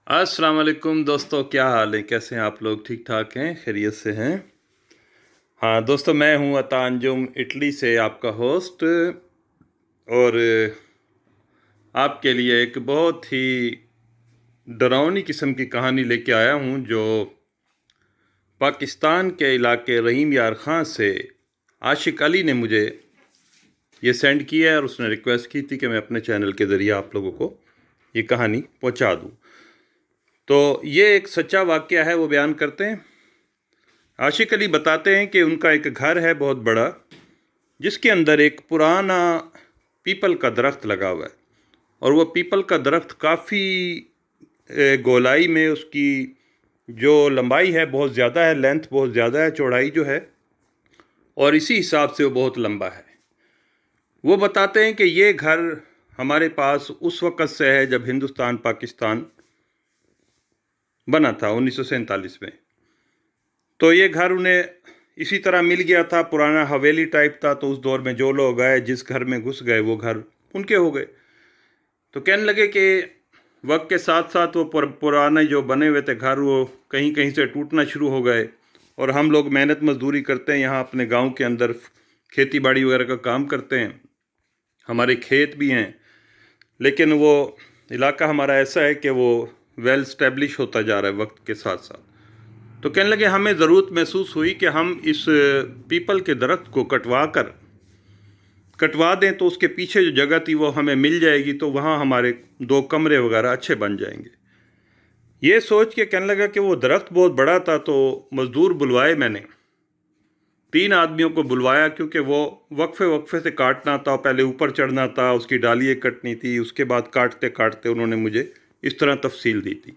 अस्सलाम वालेकुम दोस्तों, क्या हाल है? कैसे हैं आप लोग? ठीक ठाक हैं? खैरियत से हैं? हाँ दोस्तों, मैं हूँ अता अंजुम इटली से आपका होस्ट। और आपके लिए एक बहुत ही डरावनी किस्म की कहानी लेके आया हूँ जो पाकिस्तान के इलाके रहीम यार ख़ान से आशिक अली ने मुझे ये सेंड किया है और उसने रिक्वेस्ट की थी कि मैं अपने चैनल के ज़रिए आप लोगों को ये कहानी पहुँचा दूँ। तो ये एक सच्चा वाक़या है, वो बयान करते हैं। आशिक अली बताते हैं कि उनका एक घर है बहुत बड़ा, जिसके अंदर एक पुराना पीपल का दरख्त लगा हुआ है। और वो पीपल का दरख्त काफ़ी गोलाई में उसकी जो लंबाई है बहुत ज़्यादा है, लेंथ बहुत ज़्यादा है, चौड़ाई जो है, और इसी हिसाब से वो बहुत लंबा है। वो बताते हैं कि ये घर हमारे पास उस वक़्त से है जब हिंदुस्तान पाकिस्तान बना था 1947 में। तो ये घर उन्हें इसी तरह मिल गया था, पुराना हवेली टाइप था। तो उस दौर में जो लोग आए, जिस घर में घुस गए, वो घर उनके हो गए। तो कहने लगे कि वक्त के साथ साथ वो पुराने जो बने हुए थे घर, वो कहीं कहीं से टूटना शुरू हो गए। और हम लोग मेहनत मजदूरी करते हैं यहाँ अपने गांव के अंदर, खेती बाड़ी वगैरह का काम करते हैं, हमारे खेत भी हैं, लेकिन वो इलाका हमारा ऐसा है कि वो वेल स्टैब्लिश होता जा रहा है वक्त के साथ साथ। तो कहने लगे हमें ज़रूरत महसूस हुई कि हम इस पीपल के दरख्त को कटवा दें तो उसके पीछे जो जगह थी वो हमें मिल जाएगी, तो वहाँ हमारे 2 कमरे वगैरह अच्छे बन जाएंगे। ये सोच के कहने लगा कि वो दरख्त बहुत बड़ा था। तो मज़दूर बुलवाए मैंने, 3 आदमियों को बुलवाया, क्योंकि वो वक्फे वक्फे से काटना था। पहले ऊपर चढ़ना था, उसकी डालियाँ कटनी थी, उसके बाद काटते काटते उन्होंने मुझे इस तरह तफसील दी थी।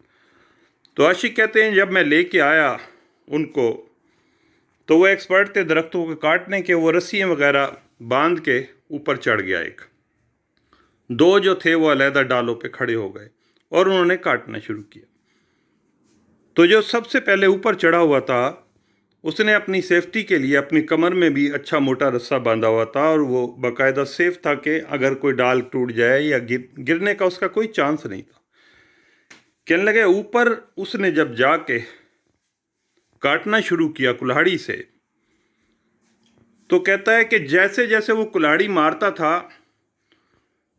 तो आशिक कहते हैं जब मैं लेके आया उनको, तो वो एक्सपर्ट थे दरख्तों को काटने के। वो रस्सियाँ वगैरह बांध के ऊपर चढ़ गया। एक दो जो थे वो अलहदा डालों पे खड़े हो गए और उन्होंने काटना शुरू किया। तो जो सबसे पहले ऊपर चढ़ा हुआ था, उसने अपनी सेफ्टी के लिए अपनी कमर में भी अच्छा मोटा रस्सा बांधा हुआ था, और वो बाकायदा सेफ था कि अगर कोई डाल टूट जाए या गिरने का उसका कोई चांस नहीं था। कहने लगे ऊपर उसने जब जाके काटना शुरू किया कुल्हाड़ी से, तो कहता है कि जैसे जैसे वो कुल्हाड़ी मारता था,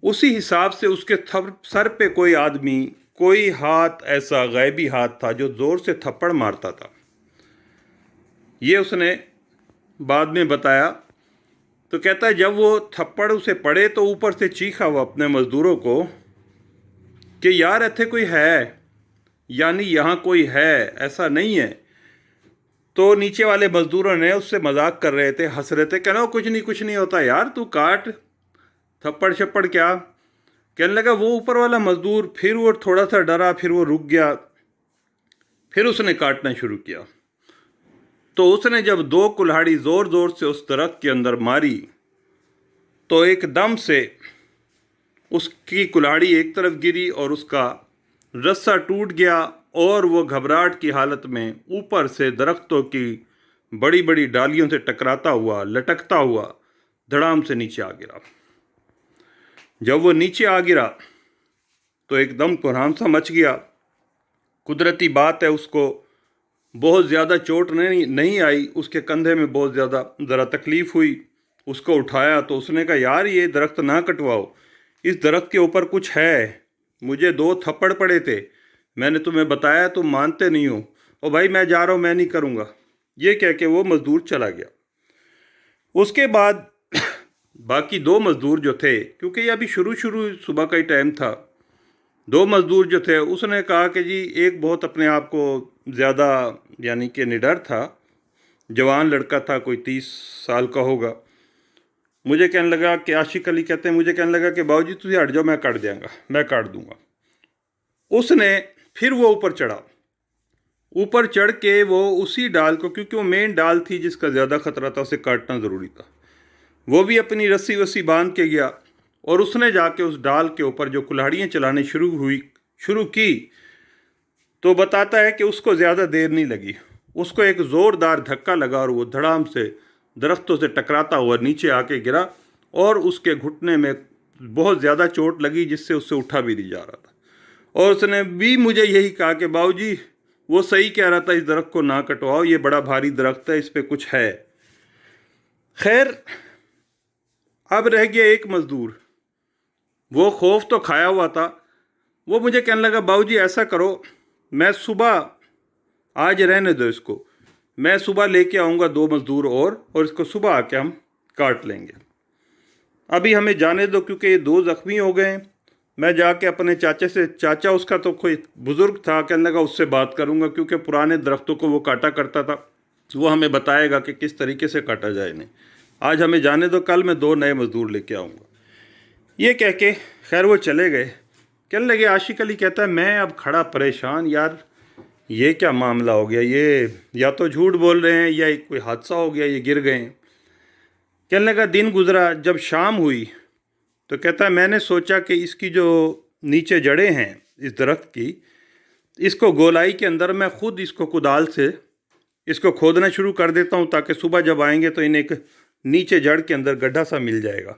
उसी हिसाब से उसके सर पे कोई आदमी, कोई हाथ ऐसा गैबी हाथ था जो ज़ोर से थप्पड़ मारता था। ये उसने बाद में बताया। तो कहता है जब वो थप्पड़ उसे पड़े तो ऊपर से चीखा वो अपने मज़दूरों को कि यार इत्थे कोई है, यानी यहाँ कोई है, ऐसा नहीं है। तो नीचे वाले मज़दूरों ने उससे मजाक कर रहे थे, हंस रहे थे, कहना कुछ नहीं होता यार, तू काट, थप्पड़ शप्पड़ क्या। कहने लगा वो ऊपर वाला मज़दूर, फिर वो थोड़ा सा डरा, फिर वो रुक गया, फिर उसने काटना शुरू किया। तो उसने जब 2 कुल्हाड़ी ज़ोर ज़ोर से उस दरख्त के अंदर मारी, तो एकदम से उसकी कुल्हाड़ी एक तरफ गिरी और उसका रस्सा टूट गया, और वो घबराहट की हालत में ऊपर से दरख्तों की बड़ी बड़ी डालियों से टकराता हुआ, लटकता हुआ धड़ाम से नीचे आ गिरा। जब वो नीचे आ गिरा तो एकदम कोहराम सा मच गया। कुदरती बात है, उसको बहुत ज़्यादा चोट नहीं आई, उसके कंधे में बहुत ज़्यादा ज़रा तकलीफ़ हुई। उसको उठाया तो उसने कहा यार ये दरख्त ना कटवाओ, इस दरख्त के ऊपर कुछ है, मुझे 2 थप्पड़ पड़े थे, मैंने तुम्हें बताया, तुम मानते नहीं हो, और भाई मैं जा रहा हूँ, मैं नहीं करूँगा। ये कह के वो मज़दूर चला गया। उसके बाद बाकी 2 मज़दूर जो थे, क्योंकि ये अभी शुरू सुबह का ही टाइम था, 2 मज़दूर जो थे, उसने कहा कि जी एक बहुत अपने आप को ज़्यादा यानी कि निडर था, जवान लड़का था, कोई 30 साल का होगा। मुझे कहने लगा कि आशिक अली कहते हैं, मुझे कहने लगा कि बाबूजी तुझे हट जाओ, मैं काट दूंगा। उसने फिर वो ऊपर चढ़ के वो उसी डाल को, क्योंकि वो मेन डाल थी जिसका ज़्यादा ख़तरा था, उसे काटना ज़रूरी था, वो भी अपनी रस्सी वस्सी बांध के गया। और उसने जाके उस डाल के ऊपर जो कुल्हाड़ियाँ चलाने शुरू की, तो बताता है कि उसको ज़्यादा देर नहीं लगी, उसको एक ज़ोरदार धक्का लगा और वो धड़ाम से दरख्तों से टकराता हुआ नीचे आके गिरा, और उसके घुटने में बहुत ज़्यादा चोट लगी, जिससे उससे उठा भी नहीं जा रहा था। और उसने भी मुझे यही कहा कि बाबूजी वो सही कह रहा था, इस दरख्त को ना कटवाओ, ये बड़ा भारी दरख्त है, इस पे कुछ है। खैर अब रह गया एक मज़दूर, वो खौफ तो खाया हुआ था। वो मुझे कहने लगा बाबूजी ऐसा करो, मैं सुबह, आज रहने दो इसको, मैं सुबह लेके आऊँगा 2 मज़दूर और इसको सुबह आके हम काट लेंगे, अभी हमें जाने दो क्योंकि ये 2 ज़ख्मी हो गए हैं। मैं जाके अपने चाचा से, चाचा उसका तो कोई बुज़ुर्ग था, कहने लगा उससे बात करूँगा क्योंकि पुराने दरख्तों को वो काटा करता था, वो हमें बताएगा कि किस तरीके से काटा जाए इन्हें। आज हमें जाने दो, कल मैं 2 नए मज़दूर लेके आऊँगा। ये कह के खैर वो चले गए। कहने लगे, आशिक अली कहता है मैं अब खड़ा परेशान, यार ये क्या मामला हो गया, ये या तो झूठ बोल रहे हैं या कोई हादसा हो गया, ये गिर गए हैं। कहने लगा दिन गुज़रा, जब शाम हुई तो कहता है मैंने सोचा कि इसकी जो नीचे जड़ें हैं इस दरख्त की, इसको गोलाई के अंदर मैं ख़ुद इसको कुदाल से इसको खोदना शुरू कर देता हूँ ताकि सुबह जब आएंगे तो इन्हें एक नीचे जड़ के अंदर गड्ढा सा मिल जाएगा।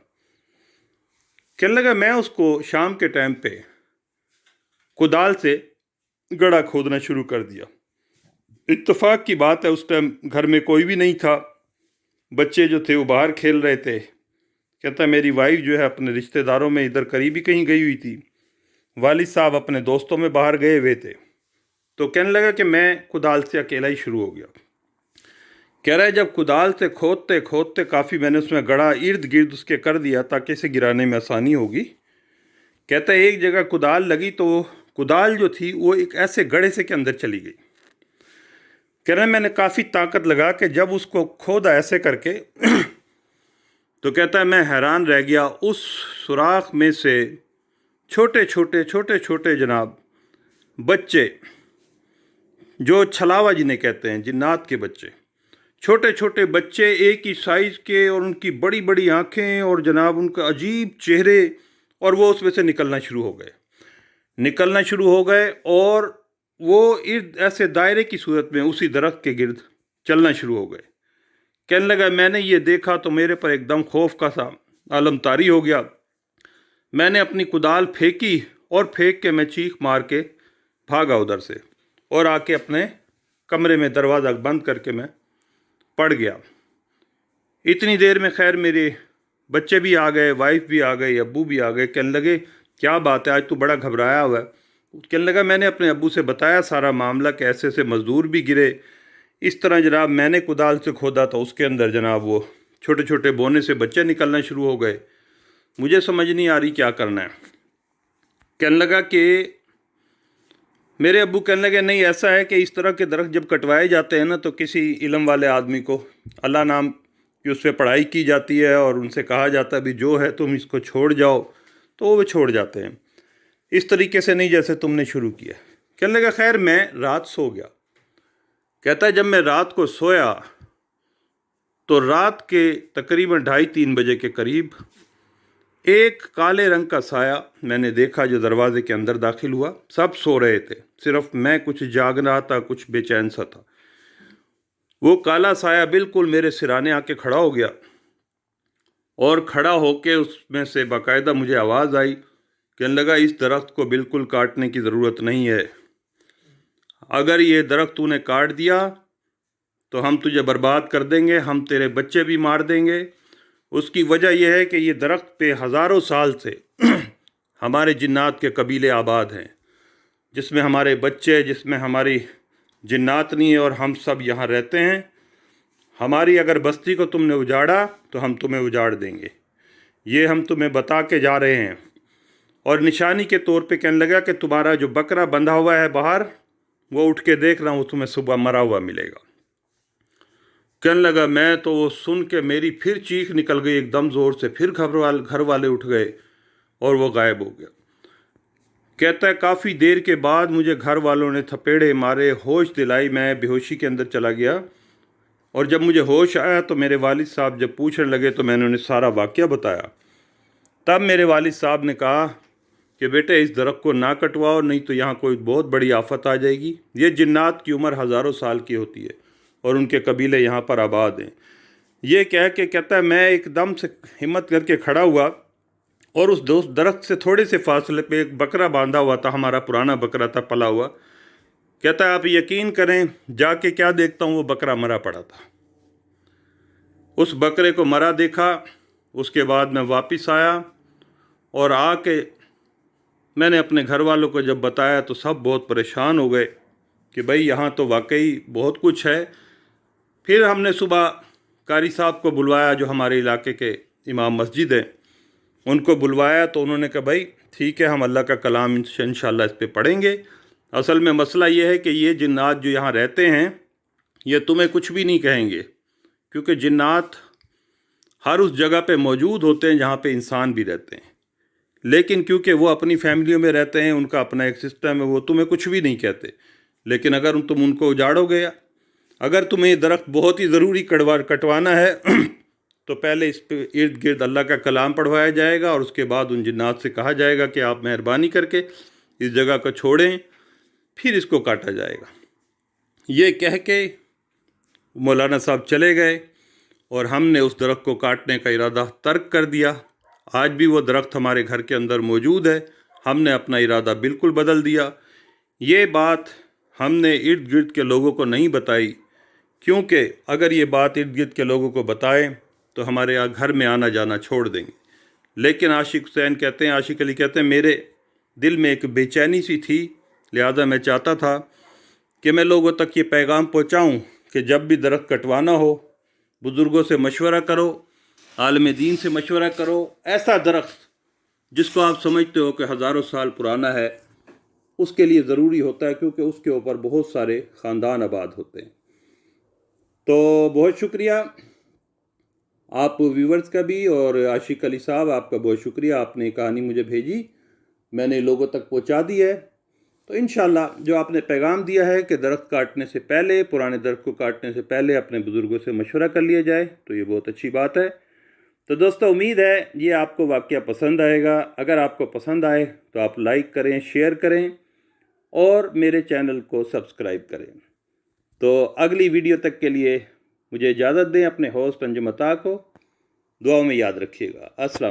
कहने लगा मैं उसको शाम के टाइम पे कुदाल से गड्ढा खोदना शुरू कर दिया। इत्तेफाक की बात है उस टाइम घर में कोई भी नहीं था, बच्चे जो थे वो बाहर खेल रहे थे। कहता है मेरी वाइफ जो है अपने रिश्तेदारों में इधर करीबी कहीं गई हुई थी, वालिद साहब अपने दोस्तों में बाहर गए हुए थे। तो कहने लगा कि मैं कुदाल से अकेला ही शुरू हो गया। कह रहा है जब कुदाल से खोदते खोदते काफ़ी मैंने उसमें गड़ा इर्द गिर्द उसके कर दिया ताकि इसे गिराने में आसानी होगी। कहता है एक जगह कुदाल लगी तो कुदाल जो थी वो एक ऐसे गड्ढे से के अंदर चली गई। कह रहा है मैंने काफ़ी ताकत लगा के जब उसको खोदा ऐसे करके तो कहता है मैं हैरान रह गया, उस सुराख में से छोटे छोटे जनाब बच्चे, जो छलावा जिन्हें कहते हैं, जिन्नात के बच्चे, छोटे छोटे बच्चे एक ही साइज़ के और उनकी बड़ी बड़ी आँखें और जनाब उनका अजीब चेहरे, और वो उसमें से निकलना शुरू हो गए और वो इर्द ऐसे दायरे की सूरत में उसी दरख्त के गिर्द चलना शुरू हो गए। कहने लगा मैंने ये देखा तो मेरे पर एकदम खौफ का सा आलम तारी हो गया। मैंने अपनी कुदाल फेंकी और फेंक के मैं चीख मार के भागा उधर से और आके अपने कमरे में दरवाज़ा बंद करके मैं पड़ गया। इतनी देर में खैर मेरे बच्चे भी आ गए, वाइफ भी आ गई, अब्बू भी आ गए। कहने लगे क्या बात है, आज तो बड़ा घबराया हुआ है। कहने लगा मैंने अपने अब्बू से बताया सारा मामला कि ऐसे ऐसे मज़दूर भी गिरे, इस तरह जनाब मैंने कुदाल से खोदा तो उसके अंदर जनाब वो छोटे छोटे बोने से बच्चे निकलना शुरू हो गए, मुझे समझ नहीं आ रही क्या करना है। कहने लगा कि मेरे अब्बू कहने लगे नहीं ऐसा है कि इस तरह के दरख्त जब कटवाए जाते हैं ना तो किसी इल्म वाले आदमी को अल्लाह नाम की उस पर पढ़ाई की जाती है और उनसे कहा जाता है भी जो है तुम इसको छोड़ जाओ, तो वो छोड़ जाते हैं, इस तरीके से नहीं जैसे तुमने शुरू किया। कहने लगा खैर मैं रात सो गया। कहता है जब मैं रात को सोया तो रात के तकरीबन 2:30-3 बजे के करीब एक काले रंग का साया मैंने देखा जो दरवाजे के अंदर दाखिल हुआ। सब सो रहे थे, सिर्फ मैं कुछ जाग रहा था, कुछ बेचैन सा था। वो काला साया बिल्कुल मेरे सिराने आके खड़ा हो गया और खड़ा होके उसमें से बाकायदा मुझे आवाज़ आई। कहने लगा इस दरख्त को बिल्कुल काटने की ज़रूरत नहीं है, अगर ये दरख्त तूने काट दिया तो हम तुझे बर्बाद कर देंगे, हम तेरे बच्चे भी मार देंगे। उसकी वजह यह है कि ये दरख्त पे हज़ारों साल से हमारे जिन्नात के कबीले आबाद हैं, जिसमें हमारे बच्चे, जिसमें हमारी जिन्नात नहीं है और हम सब यहाँ रहते हैं। हमारी अगर बस्ती को तुमने उजाड़ा तो हम तुम्हें उजाड़ देंगे, ये हम तुम्हें बता के जा रहे हैं। और निशानी के तौर पे कहने लगा कि तुम्हारा जो बकरा बंधा हुआ है बाहर, वो उठ के देख रहा हूँ, तुम्हें सुबह मरा हुआ मिलेगा। कहने लगा मैं तो वो सुन के मेरी फिर चीख निकल गई एकदम ज़ोर से, फिर घर वाले उठ गए और वो गायब हो गया। कहता है काफ़ी देर के बाद मुझे घर वालों ने थपेड़े मारे, होश दिलाई, मैं बेहोशी के अंदर चला गया। और जब मुझे होश आया तो मेरे वालिद साहब जब पूछने लगे तो मैंने उन्हें सारा वाक़या बताया। तब मेरे वालिद साहब ने कहा कि बेटे इस दरख्त को ना कटवाओ, नहीं तो यहाँ कोई बहुत बड़ी आफत आ जाएगी। ये जिन्नात की उम्र हज़ारों साल की होती है और उनके कबीले यहाँ पर आबाद हैं। ये कह के कहता है मैं एकदम से हिम्मत करके खड़ा हुआ और उस दोस्त दरख्त से थोड़े से फासले पे एक बकरा बांधा हुआ था, हमारा पुराना बकरा था पला हुआ। कहता है आप यकीन करें, जाके क्या देखता हूँ वो बकरा मरा पड़ा था। उस बकरे को मरा देखा, उसके बाद मैं वापस आया और आके मैंने अपने घर वालों को जब बताया तो सब बहुत परेशान हो गए कि भाई यहाँ तो वाकई बहुत कुछ है। फिर हमने सुबह कारी साहब को बुलवाया, जो हमारे इलाके के इमाम मस्जिद हैं, उनको बुलवाया तो उन्होंने कहा भाई ठीक है, हम अल्लाह का कलाम इंशाअल्लाह इस पे पढ़ेंगे। असल में मसला ये है कि ये जिन्नात जो यहाँ रहते हैं ये तुम्हें कुछ भी नहीं कहेंगे, क्योंकि जिन्नात हर उस जगह पे मौजूद होते हैं जहाँ पे इंसान भी रहते हैं, लेकिन क्योंकि वो अपनी फैमिलियों में रहते हैं, उनका अपना एक सिस्टम है, वो तुम्हें कुछ भी नहीं कहते। लेकिन अगर तुम उनको उजाड़ोगे, अगर तुम्हें ये दरख्त बहुत ही ज़रूरी कटवाना है तो पहले इस पे इर्द गिर्द अल्लाह का कलाम पढ़वाया जाएगा और उसके बाद उन जिन्नात से कहा जाएगा कि आप मेहरबानी करके इस जगह को छोड़ें, फिर इसको काटा जाएगा। ये कह के मौलाना साहब चले गए और हमने उस दरख्त को काटने का इरादा तर्क कर दिया। आज भी वो दरख्त हमारे घर के अंदर मौजूद है, हमने अपना इरादा बिल्कुल बदल दिया। ये बात हमने इर्द गिर्द के लोगों को नहीं बताई, क्योंकि अगर ये बात इर्द गिर्द के लोगों को बताएं तो हमारे यहाँ घर में आना जाना छोड़ देंगे। लेकिन आशिक हुसैन कहते हैं, आशिक अली कहते हैं, मेरे दिल में एक बेचैनी सी थी, लिहाजा मैं चाहता था कि मैं लोगों तक ये पैगाम पहुँचाऊँ कि जब भी दरख्त कटवाना हो बुज़ुर्गों से मशवरा करो, आलिम दीन से मशवरा करो। ऐसा दरख्त जिसको आप समझते हो कि हज़ारों साल पुराना है, उसके लिए ज़रूरी होता है, क्योंकि उसके ऊपर बहुत सारे ख़ानदान आबाद होते हैं। तो बहुत शुक्रिया आप व्यूवर्स का भी, और आशिक अली साहब आपका बहुत शुक्रिया, आपने कहानी मुझे भेजी, मैंने लोगों तक पहुंचा दी है। तो इंशाल्लाह जो आपने पैगाम दिया है कि दरख्त काटने से पहले, पुराने दरख्त को काटने से पहले अपने बुज़ुर्गों से मशवरा कर लिया जाए, तो ये बहुत अच्छी बात है। तो दोस्तों उम्मीद है ये आपको वाक़या पसंद आएगा। अगर आपको पसंद आए तो आप लाइक करें, शेयर करें और मेरे चैनल को सब्सक्राइब करें। तो अगली वीडियो तक के लिए मुझे इजाज़त दें। अपने होस्ट अंजुम अता को दुआओं में याद रखिएगा। अस्सलाम।